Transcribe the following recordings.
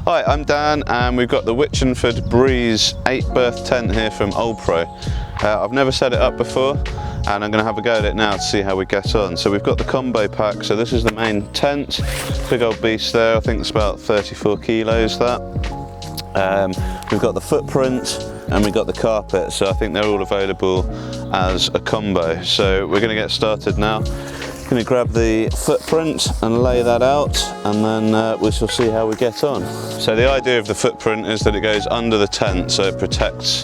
Hi, I'm Dan and we've got the Wichenford Breeze 8 berth tent here from OLPRO. I've never set it up before and I'm going to have a go at it now to see how we get on. So we've got the combo pack, so this is the main tent, big old beast there, I think it's about 34 kilos that. We've got the footprint and we've got the carpet, so I think they're all available as a combo. So we're going to get started now. Going to grab the footprint and lay that out, and then we shall see how we get on. So the idea of the footprint is that it goes under the tent, so it protects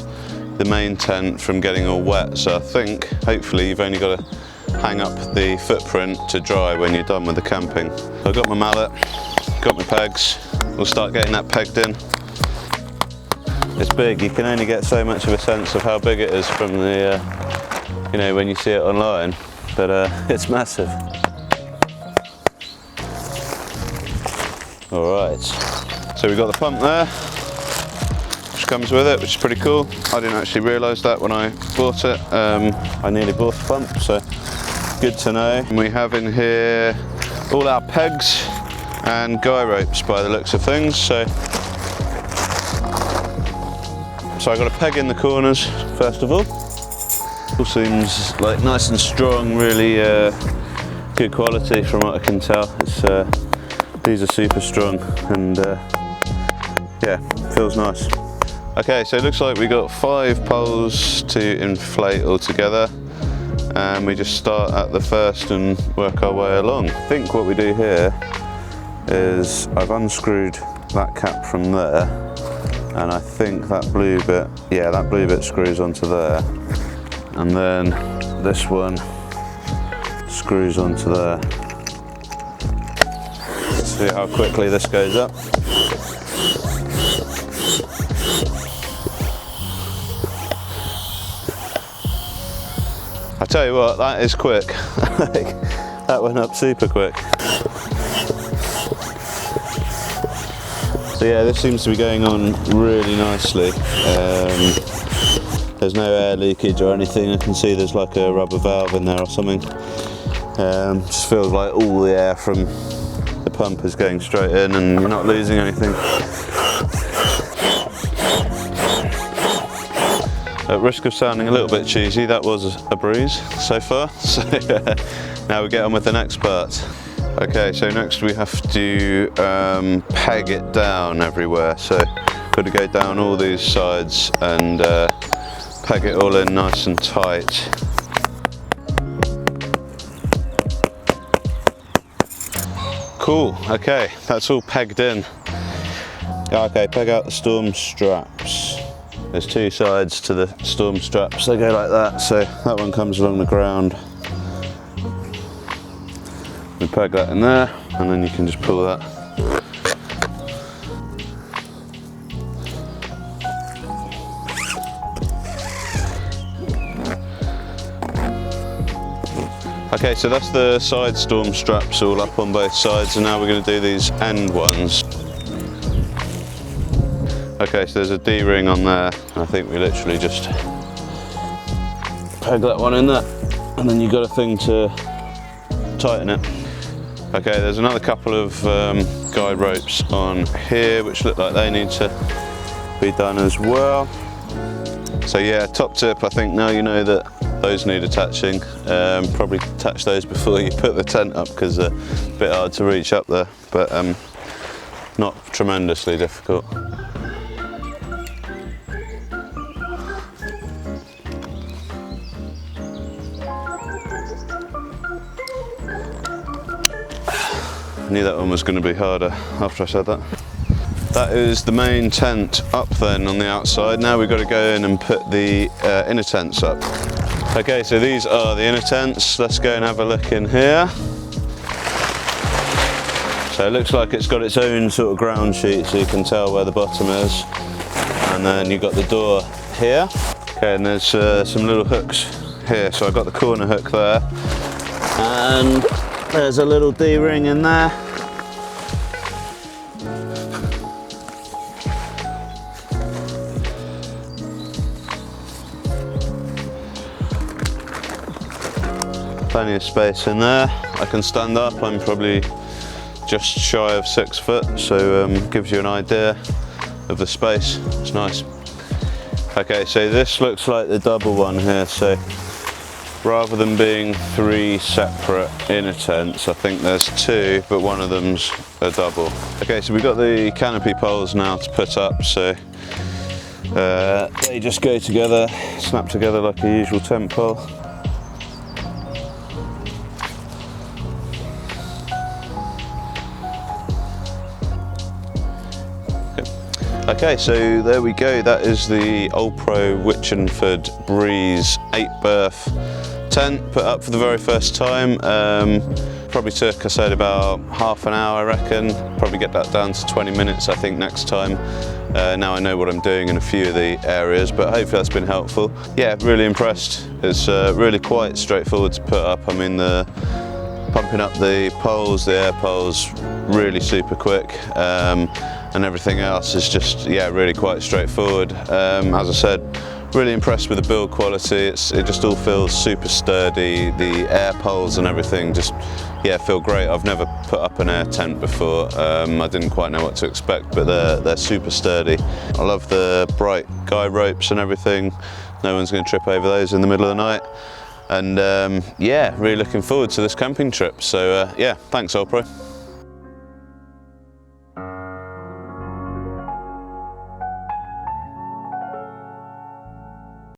the main tent from getting all wet. So I think hopefully you've only got to hang up the footprint to dry when you're done with the camping. So I've got my mallet, got my pegs, we'll start getting that pegged in. It's big, you can only get so much of a sense of how big it is from the, you know, when you see it online. But it's massive. Alright, so we've got the pump there, which comes with it, which is pretty cool. I didn't actually realise that when I bought it. I nearly bought the pump, so good to know. And we have in here all our pegs and guy ropes by the looks of things. So I've got a peg in the corners first of all. All seems like nice and strong, really good quality from what I can tell. It's, these are super strong and yeah, feels nice. Okay, so it looks like we got 5 poles to inflate all together, and we just start at the first and work our way along. I think what we do here is I've unscrewed that cap from there, and I think that blue bit, yeah, that blue bit screws onto there. And then this one screws onto there. Let's see how quickly this goes up. I tell you what, that is quick. That went up super quick. So yeah, this seems to be going on really nicely. There's no air leakage or anything. I can see there's like a rubber valve in there or something. Just feels like all the air from the pump is going straight in and you're not losing anything. At risk of sounding a little bit cheesy, that was a breeze so far. So now we get on with the next part. Okay, so next we have to peg it down everywhere. So got to go down all these sides and peg it all in nice and tight. Cool, okay, that's all pegged in. Okay, peg out the storm straps. There's 2 sides to the storm straps, they go like that, so that one comes along the ground. We peg that in there, and then you can just pull that. Okay, so that's the side storm straps all up on both sides, and now we're going to do these end ones. Okay, so there's a D-ring on there. I think we literally just peg that one in there, and then you've got a thing to tighten it. Okay, there's another couple of guide ropes on here which look like they need to be done as well. So yeah, top tip, I think now you know that those need attaching. Probably attach those before you put the tent up because they're a bit hard to reach up there, but not tremendously difficult. I knew that one was going to be harder after I said that. That is the main tent up then on the outside. Now we've got to go in and put the inner tents up. Okay, so these are the inner tents. Let's go and have a look in here. So it looks like it's got its own sort of ground sheet, so you can tell where the bottom is. And then you've got the door here. Okay, and there's some little hooks here. So I've got the corner hook there. And there's a little D-ring in there. Plenty of space in there. I can stand up, I'm probably just shy of 6 foot, so gives you an idea of the space. It's nice. Okay, so this looks like the double one here, so rather than being 3 separate inner tents, I think there's 2, but one of them's a double. Okay, so we've got the canopy poles now to put up, so they just go together, snap together like a usual tent pole. Okay, so there we go. That is the OLPRO Wichenford Breeze 8 berth tent put up for the very first time. Probably took, I said, about half an hour, I reckon. Probably get that down to 20 minutes, I think, next time. Now I know what I'm doing in a few of the areas, but hopefully that's been helpful. Yeah, really impressed. It's really quite straightforward to put up. I mean, pumping up the poles, the air poles, really super quick. And everything else is just, yeah, really quite straightforward. As I said, really impressed with the build quality. It just all feels super sturdy. The air poles and everything just, yeah, feel great. I've never put up an air tent before. I didn't quite know what to expect, but they're super sturdy. I love the bright guy ropes and everything. No one's going to trip over those in the middle of the night. And yeah, really looking forward to this camping trip. So yeah, thanks OLPRO.